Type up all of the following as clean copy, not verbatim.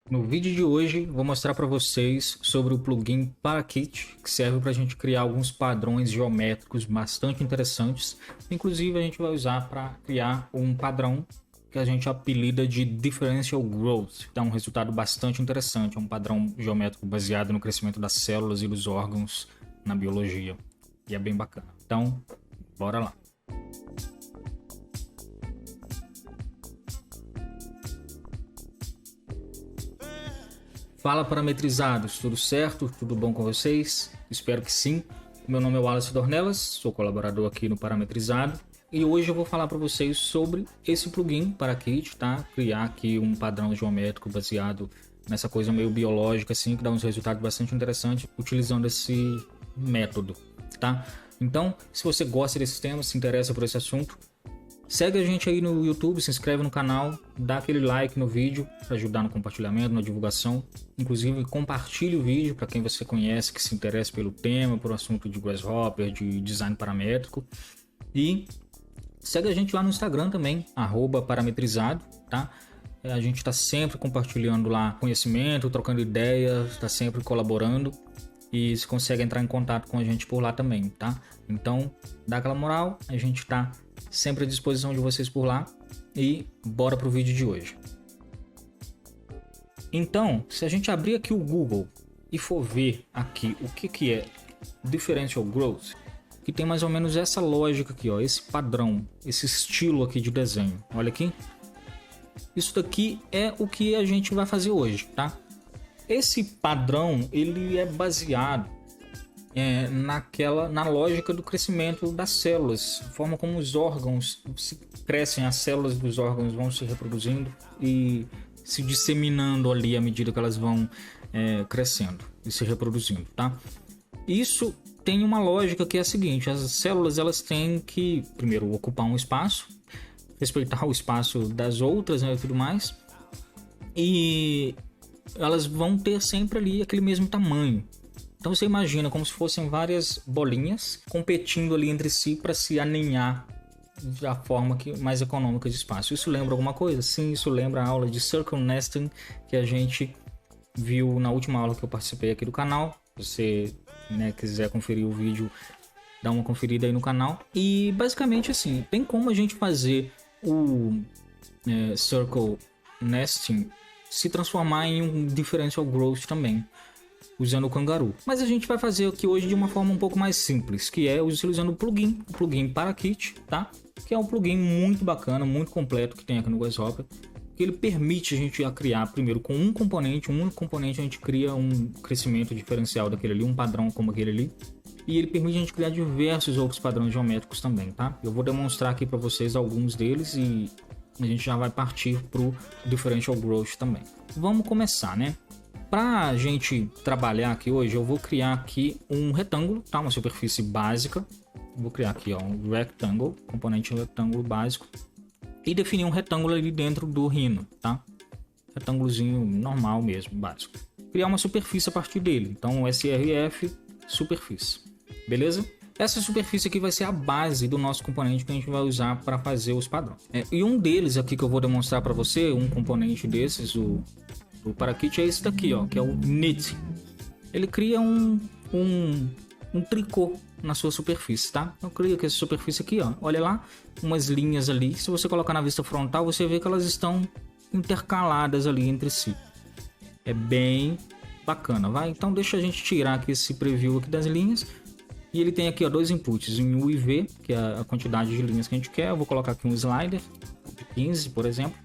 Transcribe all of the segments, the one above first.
No vídeo de hoje vou mostrar para vocês sobre o plugin Parakit, que serve para a gente criar alguns padrões geométricos bastante interessantes. Inclusive a gente vai usar para criar um padrão que a gente apelida de Differential Growth. Dá um resultado bastante interessante, é um padrão geométrico baseado no crescimento das células e dos órgãos na biologia. E é bem bacana. Então, bora lá. Fala parametrizados, tudo certo? Tudo bom com vocês? Espero que sim. Meu nome é Wallace Dornelas, sou colaborador aqui no Parametrizado e hoje eu vou falar para vocês sobre esse plugin Parakit, tá? Criar aqui um padrão geométrico baseado nessa coisa meio biológica assim, que dá uns resultados bastante interessantes utilizando esse método, tá? Então, se você gosta desses temas, se interessa por esse assunto, segue a gente aí no YouTube, se inscreve no canal, dá aquele like no vídeo para ajudar no compartilhamento, na divulgação. Inclusive, compartilhe o vídeo para quem você conhece que se interessa pelo tema, por assunto de Grasshopper, de design paramétrico. E segue a gente lá no Instagram também, @parametrizado, tá? A gente está sempre compartilhando lá conhecimento, trocando ideias, está sempre colaborando. E você consegue entrar em contato com a gente por lá também, tá? Então, dá aquela moral, a gente tá sempre à disposição de vocês por lá. E bora pro vídeo de hoje. Então, se a gente abrir aqui o Google e for ver aqui o que é Differential Growth, que tem mais ou menos essa lógica aqui, ó, esse padrão, esse estilo aqui de desenho. Olha aqui. Isso daqui é o que a gente vai fazer hoje, tá? Esse padrão ele é baseado na lógica do crescimento das células, a forma como os órgãos se crescem, as células dos órgãos vão se reproduzindo e se disseminando ali à medida que elas vão crescendo e se reproduzindo, tá? Isso tem uma lógica que é a seguinte: as células elas têm que primeiro ocupar um espaço, respeitar o espaço das outras, né, e tudo mais, e elas vão ter sempre ali aquele mesmo tamanho. Então você imagina como se fossem várias bolinhas competindo ali entre si para se aninhar da forma mais econômica de espaço. Isso lembra alguma coisa? Sim, isso lembra a aula de Circle Nesting que a gente viu na última aula que eu participei aqui do canal. Se você quiser conferir o vídeo, dá uma conferida aí no canal. E basicamente assim, tem como a gente fazer o Circle Nesting se transformar em um Differential Growth também, usando o Kangaroo. Mas a gente vai fazer aqui hoje de uma forma um pouco mais simples, que é utilizando o plugin Parakit, tá? Que é um plugin muito bacana, muito completo que tem aqui no Grasshopper, que ele permite a gente criar primeiro com um único componente a gente cria um crescimento diferencial daquele ali, um padrão como aquele ali, e ele permite a gente criar diversos outros padrões geométricos também, tá? Eu vou demonstrar aqui para vocês alguns deles e a gente já vai partir para o Differential Growth também. Vamos começar, né? Para a gente trabalhar aqui hoje, eu vou criar aqui um retângulo, tá? Uma superfície básica. Vou criar aqui, ó, um rectangle, componente retângulo básico, e definir um retângulo ali dentro do Rhino, tá? Retângulozinho normal mesmo, básico. Criar uma superfície a partir dele. Então, srf superfície, beleza? Essa superfície aqui vai ser a base do nosso componente que a gente vai usar para fazer os padrões. E um deles aqui que eu vou demonstrar para você, um componente desses, o Parakit, é esse daqui, ó, que é o Knit. Ele cria um tricô na sua superfície, tá? Então cria essa superfície aqui, ó. Olha lá, umas linhas ali. Se você colocar na vista frontal, você vê que elas estão intercaladas ali entre si. É bem bacana, vai? Então deixa a gente tirar aqui esse preview aqui das linhas. E ele tem aqui, ó, dois inputs, em U e V, que é a quantidade de linhas que a gente quer. Eu vou colocar aqui um slider de 15, por exemplo.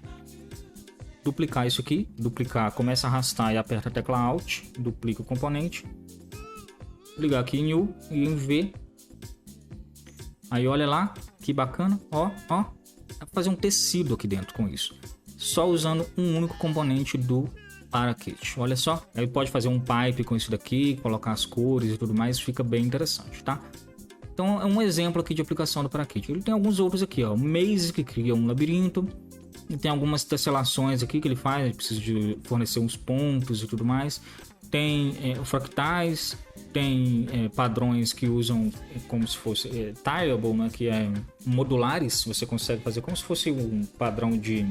Duplicar isso aqui, começa a arrastar e aperta a tecla Alt, duplica o componente. Ligar aqui em U e em V. Aí olha lá, que bacana, ó. Dá pra fazer um tecido aqui dentro com isso. Só usando um único componente do Parakit, olha só. Aí pode fazer um pipe com isso daqui, colocar as cores e tudo mais, fica bem interessante, tá? Então é um exemplo aqui de aplicação do Parakit. Ele tem alguns outros aqui, ó. O Maze, que cria um labirinto. E tem algumas tesselações aqui que ele faz, ele precisa de fornecer uns pontos e tudo mais. Tem fractais, tem padrões que usam como se fosse tileable, né, que é modulares. Você consegue fazer como se fosse um padrão de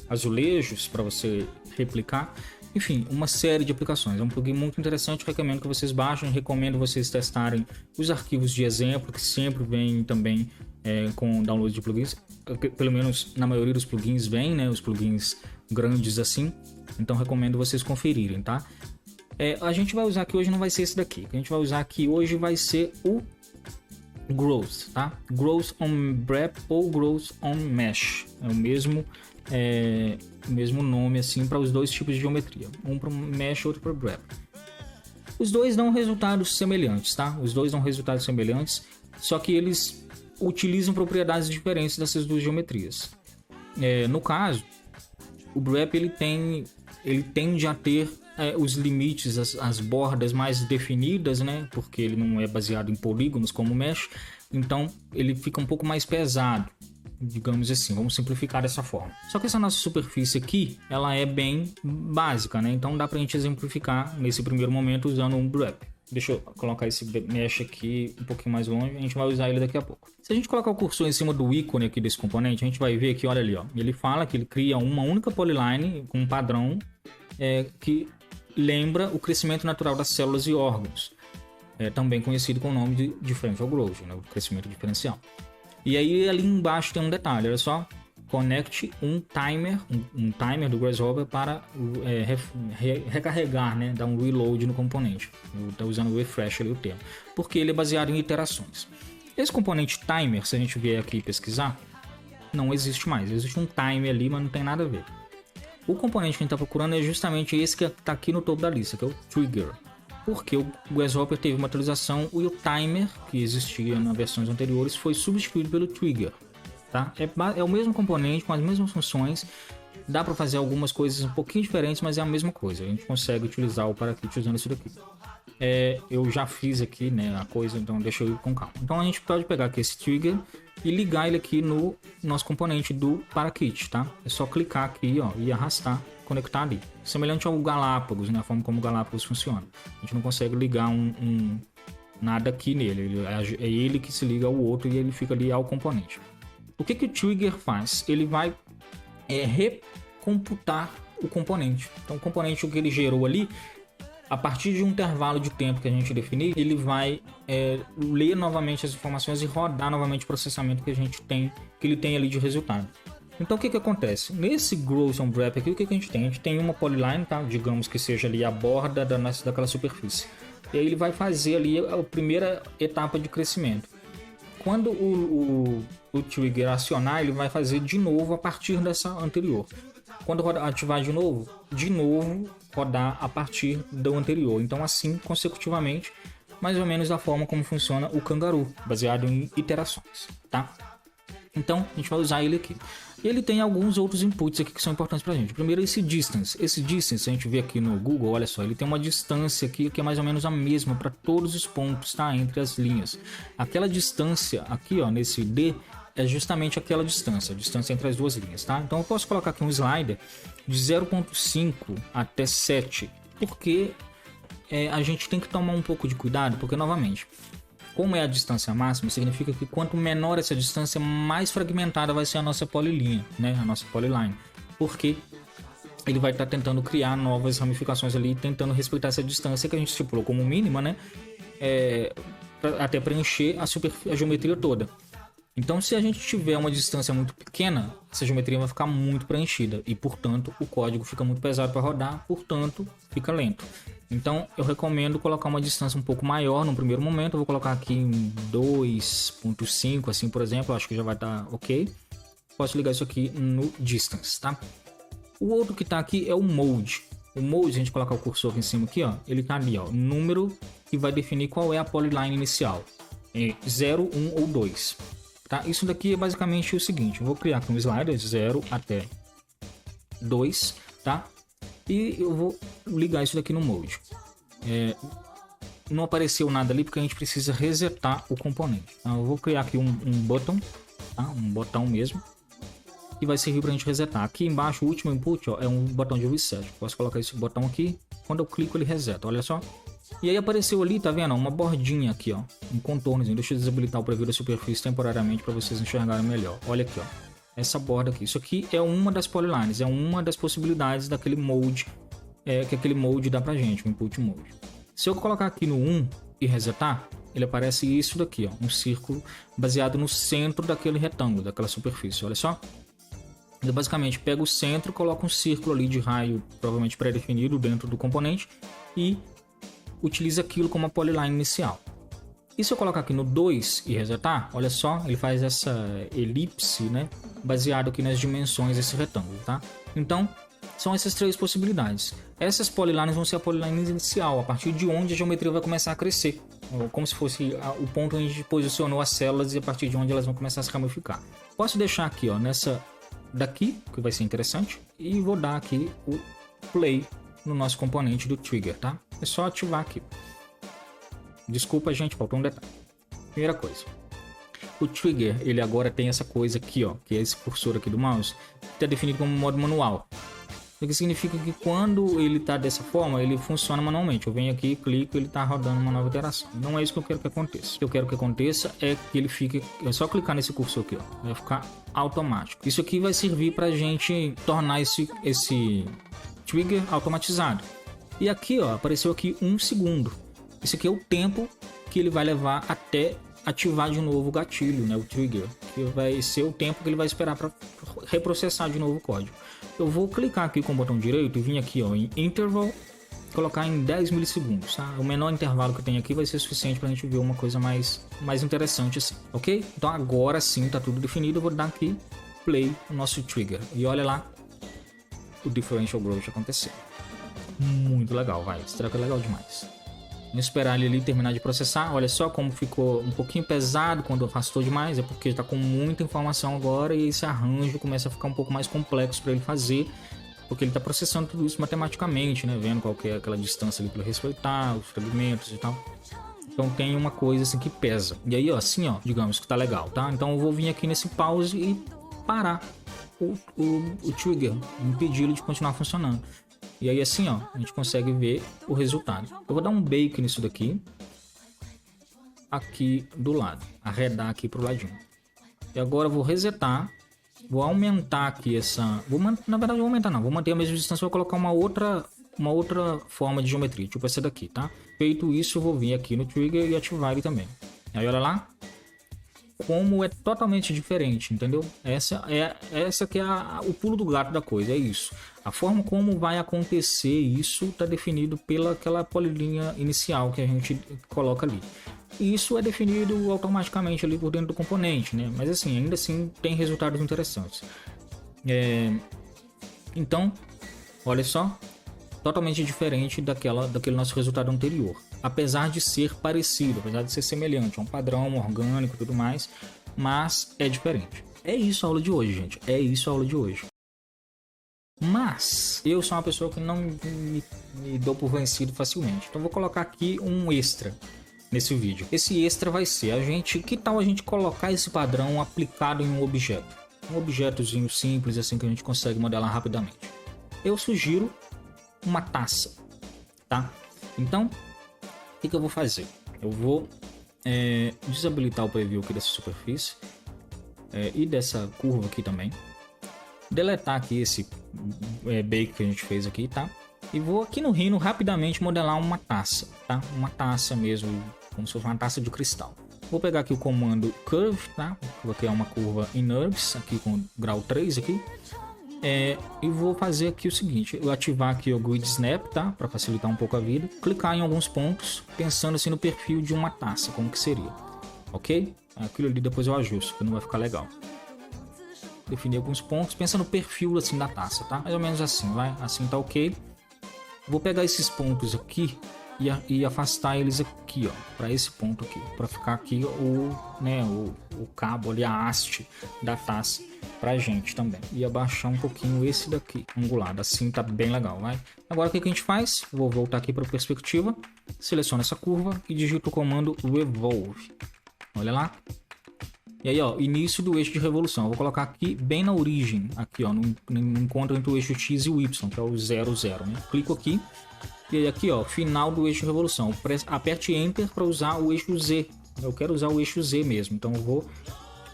azulejos para você replicar. Enfim, uma série de aplicações. É um plugin muito interessante, recomendo que vocês baixem, recomendo vocês testarem os arquivos de exemplo, que sempre vêm também com download de plugins. Pelo menos na maioria dos plugins vem, né? Os plugins grandes assim. Então recomendo vocês conferirem, tá? A gente vai usar aqui hoje, não vai ser esse daqui. O que a gente vai usar aqui hoje vai ser o Growth, tá? Growth on Brep ou Growth on Mesh. É o mesmo nome assim para os dois tipos de geometria. Um para Mesh, outro para Brep. Os dois dão resultados semelhantes, tá? Os dois dão resultados semelhantes, só que eles utilizam propriedades diferentes dessas duas geometrias. No caso, o Brep ele tende a ter os limites, as bordas mais definidas, né? Porque ele não é baseado em polígonos como o Mesh, então ele fica um pouco mais pesado, digamos assim, vamos simplificar dessa forma. Só que essa nossa superfície aqui, ela é bem básica, né? Então dá pra gente exemplificar nesse primeiro momento usando um Brep. Deixa eu colocar esse mesh aqui um pouquinho mais longe, a gente vai usar ele daqui a pouco. Se a gente colocar o cursor em cima do ícone aqui desse componente, a gente vai ver que, olha ali, ó, ele fala que ele cria uma única polyline com um padrão que lembra o crescimento natural das células e órgãos, também conhecido com o nome de differential growth, né, o crescimento diferencial. E aí ali embaixo tem um detalhe, olha só, connect um timer do Grasshopper para recarregar, né, dar um reload no componente. Eu estou usando o refresh ali o termo, porque ele é baseado em iterações. Esse componente timer, se a gente vier aqui pesquisar, não existe mais. Existe um timer ali, mas não tem nada a ver. O componente que a gente está procurando é justamente esse que está aqui no topo da lista, que é o trigger. Porque o Grasshopper teve uma atualização e o timer, que existia nas versões anteriores, foi substituído pelo trigger. Tá? É o mesmo componente, com as mesmas funções. Dá para fazer algumas coisas um pouquinho diferentes, mas é a mesma coisa. A gente consegue utilizar o Parakit usando isso daqui. Eu já fiz aqui, né, a coisa, então deixa eu ir com calma. Então a gente pode pegar aqui esse trigger e ligar ele aqui no nosso componente do Parakit, tá? É só clicar aqui, ó, e arrastar, conectar ali. Semelhante ao Galápagos, né, a forma como o Galápagos funciona. A gente não consegue ligar nada aqui nele. É ele que se liga ao outro e ele fica ali ao componente. O que o trigger faz? Ele vai recomputar o componente. Então o componente que ele gerou ali, a partir de um intervalo de tempo que a gente definir, ele vai ler novamente as informações e rodar novamente o processamento que ele tem ali de resultado. Então o que acontece? Nesse Growth on Brep aqui, o que a gente tem? A gente tem uma polyline, tá? Digamos que seja ali a borda daquela superfície. E aí ele vai fazer ali a primeira etapa de crescimento. Quando o trigger acionar, ele vai fazer de novo a partir dessa anterior. Quando ativar de novo rodar a partir do anterior. Então assim consecutivamente, mais ou menos da forma como funciona o Kangaroo, baseado em iterações, tá? Então a gente vai usar ele aqui. Ele tem alguns outros inputs aqui que são importantes pra gente. Primeiro esse distance. Esse distance a gente vê aqui no Google, olha só, ele tem uma distância aqui que é mais ou menos a mesma para todos os pontos, tá? Entre as linhas. Aquela distância aqui, ó, nesse D, é justamente aquela distância, a distância entre as duas linhas, tá? Então eu posso colocar aqui um slider de 0.5 até 7, porque a gente tem que tomar um pouco de cuidado, porque novamente, como é a distância máxima, significa que quanto menor essa distância, mais fragmentada vai ser a nossa polylinha, né? A nossa polyline, porque ele vai estar tentando criar novas ramificações ali, tentando respeitar essa distância que a gente estipulou como mínima, né? Até preencher a geometria toda. Então, se a gente tiver uma distância muito pequena, essa geometria vai ficar muito preenchida e, portanto, o código fica muito pesado para rodar, portanto, fica lento. Então, eu recomendo colocar uma distância um pouco maior no primeiro momento. Eu vou colocar aqui em 2.5, assim, por exemplo, acho que já vai estar ok. Posso ligar isso aqui no distance, tá? O outro que está aqui é o mode. O mode, a gente colocar o cursor aqui em cima aqui, ó, ele tá ali, ó, número que vai definir qual é a polyline inicial, 0, 1 ou 2. Tá? Isso daqui é basicamente o seguinte, eu vou criar aqui um slider de 0 até 2, tá? E eu vou ligar isso daqui no mode. Não apareceu nada ali porque a gente precisa resetar o componente. Então eu vou criar aqui um button, tá? Um botão mesmo, que vai servir para a gente resetar. Aqui embaixo o último input, ó, é um botão de reset. Posso colocar esse botão aqui, quando eu clico ele reseta, olha só. E aí apareceu ali, tá vendo? Uma bordinha aqui, ó, um contornozinho. Deixa eu desabilitar o preview da superfície temporariamente para vocês enxergarem melhor. Olha aqui, ó, essa borda aqui. Isso aqui é uma das polylines, é uma das possibilidades daquele mode que aquele mode dá pra gente, o input mode. Se eu colocar aqui no 1 e resetar, ele aparece isso daqui, ó, um círculo baseado no centro daquele retângulo, daquela superfície, olha só. Eu basicamente pego o centro, coloco um círculo ali de raio, provavelmente pré-definido dentro do componente, e utilizo aquilo como a polyline inicial. E se eu colocar aqui no 2 e resetar, olha só, ele faz essa elipse, né, baseado aqui nas dimensões desse retângulo, tá? Então, são essas três possibilidades. Essas polylines vão ser a polyline inicial, a partir de onde a geometria vai começar a crescer. Como se fosse o ponto onde a gente posicionou as células e a partir de onde elas vão começar a se ramificar. Posso deixar aqui, ó, nessa daqui, que vai ser interessante, e vou dar aqui o play no nosso componente do trigger, tá? É só ativar aqui. Desculpa, gente, faltou um detalhe. Primeira coisa, o trigger, ele agora tem essa coisa aqui, ó, que é esse cursor aqui do mouse, que está definido como modo manual. O que significa que quando ele está dessa forma, ele funciona manualmente. Eu venho aqui, clico, ele está rodando uma nova iteração. Não é isso que eu quero que aconteça. O que eu quero que aconteça é que ele fique... É só clicar nesse cursor aqui, ó. Vai ficar automático. Isso aqui vai servir para a gente tornar esse trigger automatizado. E aqui, ó, apareceu aqui 1 segundo. Esse aqui é o tempo que ele vai levar até ativar de novo o gatilho, né, o trigger, que vai ser o tempo que ele vai esperar para reprocessar de novo o código. Eu vou clicar aqui com o botão direito e vir aqui, ó, em interval, colocar em 10 milissegundos, tá? O menor intervalo que tem aqui vai ser suficiente para a gente ver uma coisa mais interessante assim, ok? Então agora sim tá tudo definido, eu vou dar aqui play no nosso trigger e olha lá o differential growth acontecendo. Muito legal, vai, esse treco é legal demais. Vamos esperar ele ali terminar de processar. Olha só como ficou um pouquinho pesado quando afastou demais. É porque está com muita informação agora e esse arranjo começa a ficar um pouco mais complexo para ele fazer. Porque ele está processando tudo isso matematicamente, né? Vendo qual que é aquela distância ali para respeitar, os fragmentos e tal. Então tem uma coisa assim que pesa. E aí, ó, assim, ó, digamos que tá legal, tá? Então eu vou vir aqui nesse pause e parar o trigger, impedi-lo de continuar funcionando. E aí assim, ó, a gente consegue ver o resultado. Eu vou dar um bake nisso daqui. Aqui do lado. Arredar aqui pro ladinho. E agora eu vou resetar. Vou aumentar aqui essa... Na verdade, eu vou aumentar não. Vou manter a mesma distância. Vou colocar uma outra forma de geometria. Tipo essa daqui, tá? Feito isso, eu vou vir aqui no trigger e ativar ele também. Aí olha lá. Como é totalmente diferente, entendeu? Essa que é o pulo do gato da coisa, é isso. A forma como vai acontecer isso está definido pela aquela polilinha inicial que a gente coloca ali. E isso é definido automaticamente ali por dentro do componente, né? Mas assim, ainda assim tem resultados interessantes. Então, olha só, totalmente diferente daquele nosso resultado anterior. Apesar de ser parecido, apesar de ser semelhante, é um padrão orgânico e tudo mais, mas é diferente. É isso a aula de hoje, gente. É isso a aula de hoje. Mas eu sou uma pessoa que não me dou por vencido facilmente. Então vou colocar aqui um extra nesse vídeo. Esse extra vai ser que tal a gente colocar esse padrão aplicado em um objeto? Um objetozinho simples assim que a gente consegue modelar rapidamente. Eu sugiro uma taça, tá? Então, o que eu vou fazer? Eu vou desabilitar o preview aqui dessa superfície e dessa curva aqui também. Deletar aqui esse bake que a gente fez aqui, tá? E vou aqui no Rhino rapidamente modelar uma taça, tá? Uma taça mesmo, como se fosse uma taça de cristal. Vou pegar aqui o comando curve, tá? Vou criar uma curva in NURBS aqui com grau 3 aqui. E vou fazer aqui o seguinte, eu ativar aqui o Grid Snap, tá? Para facilitar um pouco a vida. Clicar em alguns pontos, pensando assim no perfil de uma taça, como que seria. Ok? Aquilo ali depois eu ajusto, que não vai ficar legal. Definir alguns pontos, pensa no perfil assim da taça, tá? Mais ou menos assim, vai? Assim tá ok. Vou pegar esses pontos aqui e afastar eles aqui, ó, para esse ponto aqui, para ficar aqui o cabo ali, a haste da taça pra gente também. E abaixar um pouquinho esse daqui, angulado, assim tá bem legal, vai? Agora o que a gente faz? Vou voltar aqui para perspectiva, seleciono essa curva e digito o comando Revolve. Olha lá. E aí, ó, início do eixo de revolução. Eu vou colocar aqui bem na origem, aqui, ó, no encontro entre o eixo X e o Y, que é o 0, 0, né? Clico aqui. E aí aqui, ó, final do eixo de revolução. Aperte Enter para usar o eixo Z. Eu quero usar o eixo Z mesmo, então eu vou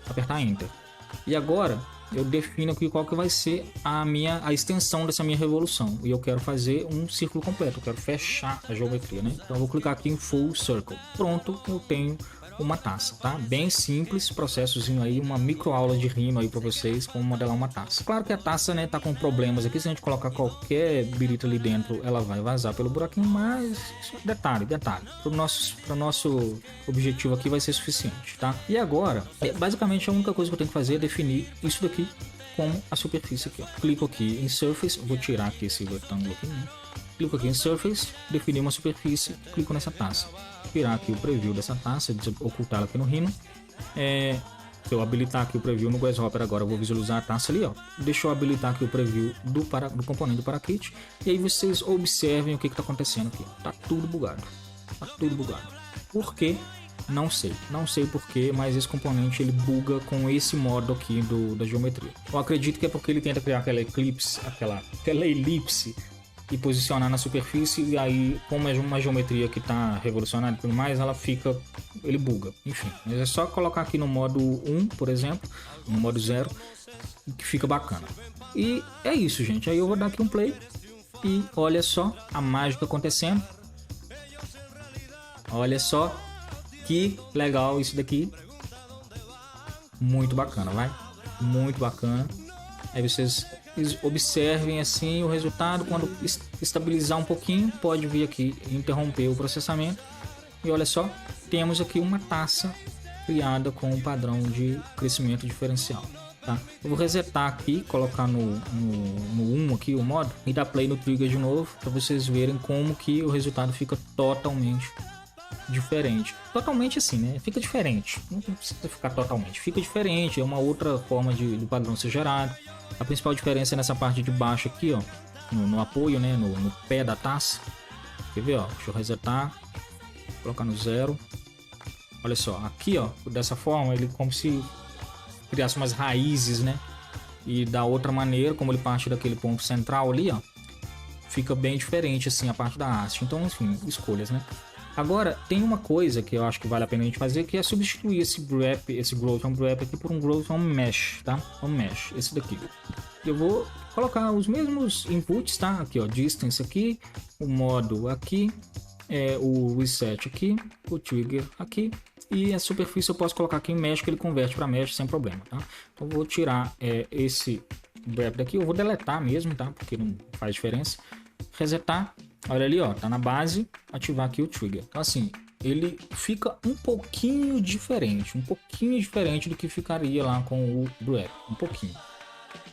apertar Enter. E agora, eu defino aqui qual que vai ser a extensão dessa minha revolução. E eu quero fazer um círculo completo, eu quero fechar a geometria, né? Então eu vou clicar aqui em Full Circle. Pronto, eu tenho uma taça, tá? Bem simples, processozinho aí, uma micro aula de Rhino aí para vocês como modelar uma taça. Claro que a taça, né, tá com problemas aqui, se a gente colocar qualquer birita ali dentro, ela vai vazar pelo buraquinho, mas detalhe, para o nosso objetivo aqui vai ser suficiente, tá? E agora, basicamente a única coisa que eu tenho que fazer é definir isso daqui como a superfície aqui, ó. Clico aqui em Surface, vou tirar aqui esse retângulo aqui, né? Clico aqui em Surface, definir uma superfície, clico nessa taça. Tirar aqui o preview dessa taça, ocultá-la aqui no Rhino. Se eu habilitar aqui o preview no Grasshopper agora, eu vou visualizar a taça ali, ó. Deixa eu habilitar aqui o preview do componente do Parakit. E aí vocês observem o que está acontecendo aqui. Tá tudo bugado. Tá tudo bugado. Por quê? Não sei. Não sei porquê, mas esse componente ele buga com esse modo aqui da geometria. Eu acredito que é porque ele tenta criar aquela elipse e posicionar na superfície, e aí como é uma geometria que está revolucionária e tudo mais, ele buga, enfim. Mas é só colocar aqui no modo 1, por exemplo, no modo 0, que fica bacana. E é isso, gente. Aí eu vou dar aqui um play e olha só a mágica acontecendo. Olha só que legal isso daqui. Muito bacana, vai? Muito bacana. Aí vocês observem assim o resultado. Quando estabilizar um pouquinho, pode vir aqui interromper o processamento. E olha só, temos aqui uma taça criada com um padrão de crescimento diferencial, tá? Eu vou resetar aqui, colocar no 1 aqui o modo e dar play no trigger de novo para vocês verem como que o resultado fica totalmente diferente. Totalmente assim, né? Fica diferente. Não precisa ficar totalmente. Fica diferente. É uma outra forma do padrão ser gerado. A principal diferença é nessa parte de baixo aqui, ó. No apoio, né? No pé da taça. Quer ver, ó? Deixa eu resetar. Colocar no 0. Olha só. Aqui, ó. Dessa forma, ele como se criasse umas raízes, né? E da outra maneira, como ele parte daquele ponto central ali, ó. Fica bem diferente, assim, a parte da haste. Então, enfim, escolhas, né? Agora, tem uma coisa que eu acho que vale a pena a gente fazer, que é substituir esse Growth on Wrap aqui por um Growth on Mesh, tá? Um Mesh, esse daqui. Eu vou colocar os mesmos inputs, tá? Aqui, ó, Distance aqui, o modo aqui, o Reset aqui, o Trigger aqui, e a superfície eu posso colocar aqui em Mesh, que ele converte para Mesh sem problema, tá? Então, eu vou tirar esse Wrap daqui, eu vou deletar mesmo, tá? Porque não faz diferença. Resetar. Olha ali, ó, tá na base, ativar aqui o trigger. Então assim, ele fica um pouquinho diferente do que ficaria lá com o Wrap, um pouquinho.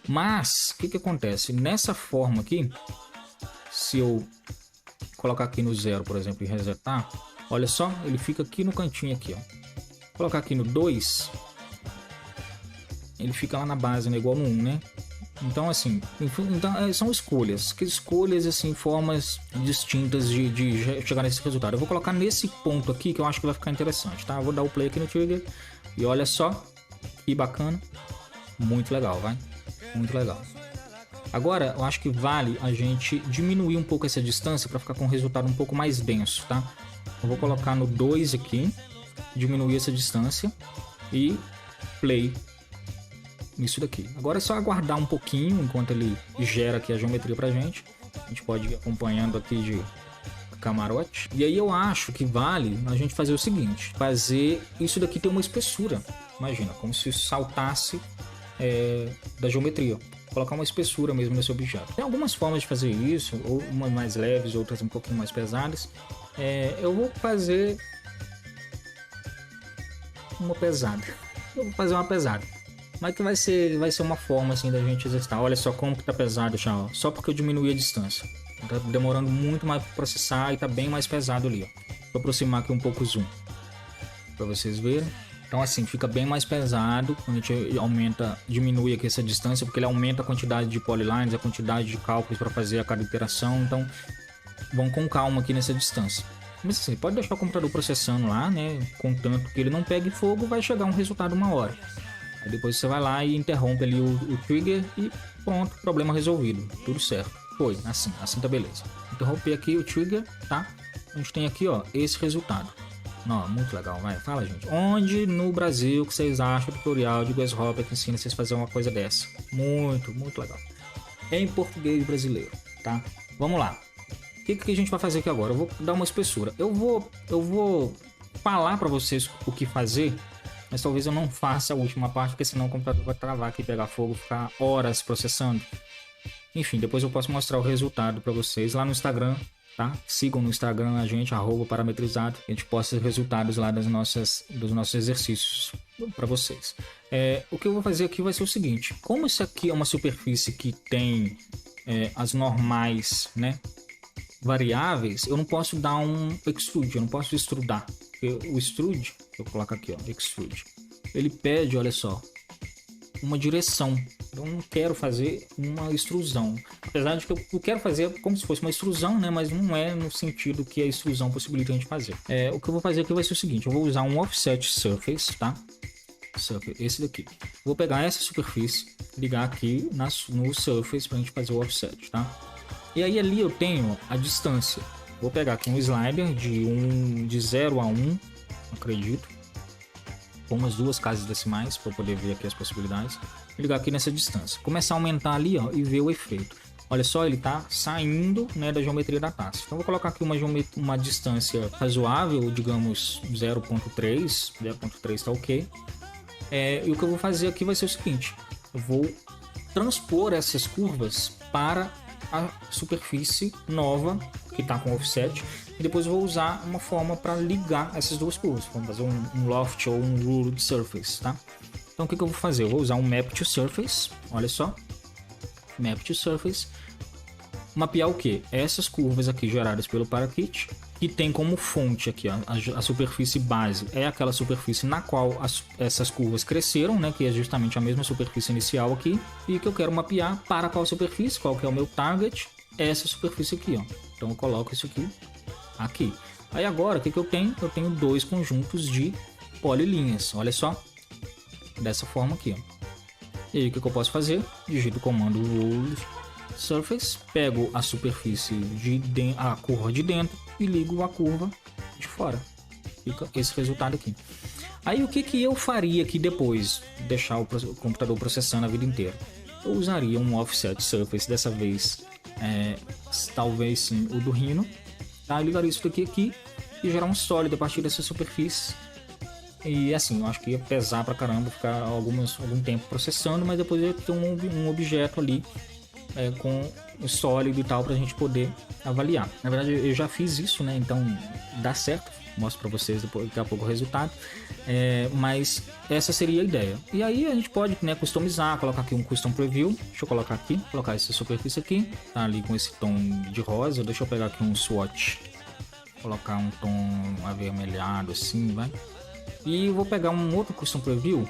Mas, o que acontece? Nessa forma aqui, se eu colocar aqui no 0, por exemplo, e resetar, olha só, ele fica aqui no cantinho aqui, ó. Colocar aqui no 2, ele fica lá na base, né, igual no 1, né? Então, assim, são escolhas assim, formas distintas de chegar nesse resultado. Eu vou colocar nesse ponto aqui que eu acho que vai ficar interessante, tá? Eu vou dar o play aqui no trigger e olha só que bacana, muito legal, vai? Muito legal. Agora, eu acho que vale a gente diminuir um pouco essa distância para ficar com um resultado um pouco mais denso, tá? Eu vou colocar no 2 aqui, diminuir essa distância e play. Isso daqui. Agora é só aguardar um pouquinho enquanto ele gera aqui a geometria pra gente. A gente pode ir acompanhando aqui de camarote. E aí eu acho que vale a gente fazer o seguinte: fazer isso daqui ter uma espessura. Imagina, como se saltasse da geometria. Colocar uma espessura mesmo nesse objeto. Tem algumas formas de fazer isso, ou umas mais leves, outras um pouquinho mais pesadas. Eu vou fazer uma pesada. Eu vou fazer uma pesada. Mas que vai ser uma forma assim da gente exercitar. Olha só como que tá pesado já, ó. Só porque eu diminuí a distância. Tá demorando muito mais para processar e tá bem mais pesado ali, ó. Vou aproximar aqui um pouco o zoom para vocês verem. Então assim, fica bem mais pesado quando a gente diminui aqui essa distância, porque ele aumenta a quantidade de polylines, a quantidade de cálculos para fazer a cada iteração. Então vão com calma aqui nessa distância. Mas assim, pode deixar o computador processando lá, né? Contanto que ele não pegue fogo, vai chegar um resultado uma hora. Aí depois você vai lá e interrompe ali o trigger e pronto, problema resolvido, tudo certo. Foi, assim tá beleza. Interromper aqui o trigger, tá? A gente tem aqui, ó, esse resultado. Não, muito legal, vai. Fala, gente. Onde no Brasil que vocês acham o tutorial de Grasshopper que ensina vocês a fazer uma coisa dessa? Muito, muito legal. Em português brasileiro, tá? Vamos lá. O que a gente vai fazer aqui agora? Eu vou dar uma espessura. Eu vou falar para vocês o que fazer, mas talvez eu não faça a última parte, porque senão o computador vai travar aqui, pegar fogo, ficar horas processando. Enfim, depois eu posso mostrar o resultado para vocês lá no Instagram, tá? Sigam no Instagram a gente, @parametrizado. A gente posta os resultados lá dos nossos exercícios para vocês. O que eu vou fazer aqui vai ser o seguinte. Como isso aqui é uma superfície que tem as normais, né, variáveis, eu não posso dar um extrude, eu não posso extrudar. Porque o extrude, eu coloco aqui, ó, extrude. Ele pede, olha só, uma direção. Eu não quero fazer uma extrusão. Apesar de que eu quero fazer como se fosse uma extrusão, né? Mas não é no sentido que a extrusão possibilita a gente fazer. O que eu vou fazer aqui vai ser o seguinte. Eu vou usar um offset surface, tá? Esse daqui. Vou pegar essa superfície, ligar aqui no surface pra gente fazer o offset, tá? E aí ali eu tenho a distância. Vou pegar aqui um slider de 0 a 1, acredito. Com umas 2 casas decimais para poder ver aqui as possibilidades. Ligar aqui nessa distância. Começar a aumentar ali, ó, e ver o efeito. Olha só, ele tá saindo, né, da geometria da taça. Então vou colocar aqui uma distância razoável, digamos 0.3. 0.3 tá ok. E o que eu vou fazer aqui vai ser o seguinte. Eu vou transpor essas curvas para a superfície nova que está com offset, e depois vou usar uma forma para ligar essas duas curvas. Vamos fazer um loft ou um ruled surface, tá? Então o que eu vou fazer? Eu vou usar um map to surface, olha só, map to surface, mapear o que? Essas curvas aqui geradas pelo Parakit, que tem como fonte aqui, ó, a superfície base é aquela superfície na qual essas curvas cresceram, né, que é justamente a mesma superfície inicial aqui, e que eu quero mapear para qual superfície, qual que é o meu target, essa superfície aqui, ó. Então eu coloco isso aqui. Aí agora, o que eu tenho? Eu tenho 2 conjuntos de polilinhas, olha só, dessa forma aqui, ó. E aí o que eu posso fazer? Digito o comando rule surface, pego a superfície a curva de dentro e ligo a curva de fora. Fica esse resultado aqui. Aí o que eu faria aqui depois? Deixar o computador processando a vida inteira. Eu usaria um offset surface, dessa vez talvez sim o do Rhino, tá? Eu ligaria isso aqui e gerar um sólido a partir dessa superfície. E assim, eu acho que ia pesar pra caramba, ficar algum tempo processando, mas depois ia ter um objeto ali com o sólido e tal pra gente poder avaliar. Na verdade eu já fiz isso, né? Então dá certo, mostro pra vocês daqui a pouco o resultado. Mas essa seria a ideia. E aí a gente pode, né, customizar, colocar aqui um custom preview. Deixa eu colocar essa superfície aqui, tá ali com esse tom de rosa. Deixa eu pegar aqui um swatch, colocar um tom avermelhado assim, vai. E vou pegar um outro custom preview.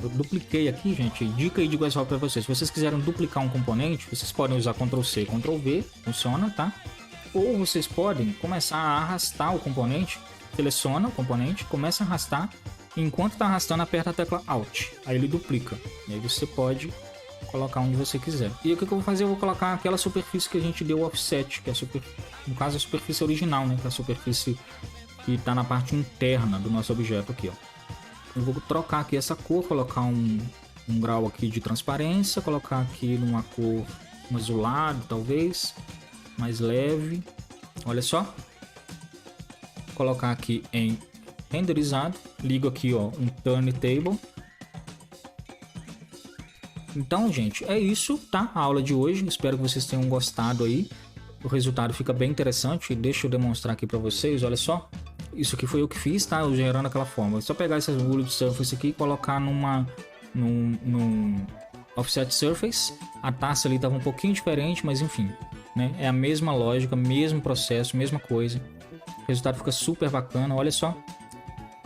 Eu dupliquei aqui, gente. Dica aí de Grasshopper para vocês. Se vocês quiserem duplicar um componente, vocês podem usar Ctrl C, Ctrl V, funciona, tá? Ou vocês podem começar a arrastar o componente. Seleciona o componente, começa a arrastar. E enquanto está arrastando, aperta a tecla Alt. Aí ele duplica. E aí você pode colocar onde você quiser. E o que eu vou fazer? Eu vou colocar aquela superfície que a gente deu offset, que é no caso a superfície original, né? Que é a superfície que está na parte interna do nosso objeto aqui, ó. Eu vou trocar aqui essa cor, colocar um grau aqui de transparência, colocar aqui numa cor azulado, talvez, mais leve. Olha só. Colocar aqui em renderizado. Ligo aqui, ó, um turntable. Então, gente, é isso, tá? A aula de hoje. Espero que vocês tenham gostado aí. O resultado fica bem interessante. Deixa eu demonstrar aqui para vocês, olha só. Isso aqui foi eu que fiz, tá? Eu gerando aquela forma. É só pegar essas ruled surface aqui e colocar num offset surface. A taça ali estava um pouquinho diferente, mas enfim, né? É a mesma lógica, mesmo processo, mesma coisa. O resultado fica super bacana, olha só.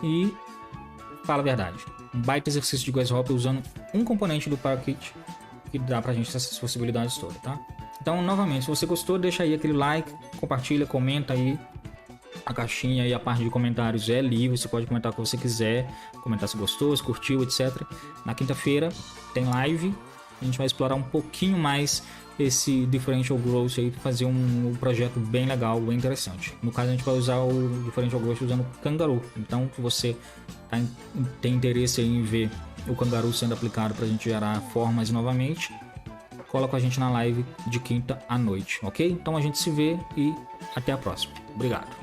E fala a verdade, um baita exercício de Grasshopper usando um componente do Parakit que dá pra gente essas possibilidades todas, tá? Então, novamente, se você gostou, deixa aí aquele like, compartilha, comenta aí. A caixinha e a parte de comentários é livre, você pode comentar o que você quiser, comentar se gostou, se curtiu, etc. Na quinta-feira tem live a gente vai explorar um pouquinho mais esse Differential Growth aí, fazer um projeto bem legal, bem interessante. No caso, a gente vai usar o Differential Growth usando o Kangaroo. Então, se você tem interesse aí em ver o Kangaroo sendo aplicado para a gente gerar formas novamente, cola com a gente na live de quinta à noite, ok? Então a gente se vê e até a próxima. Obrigado.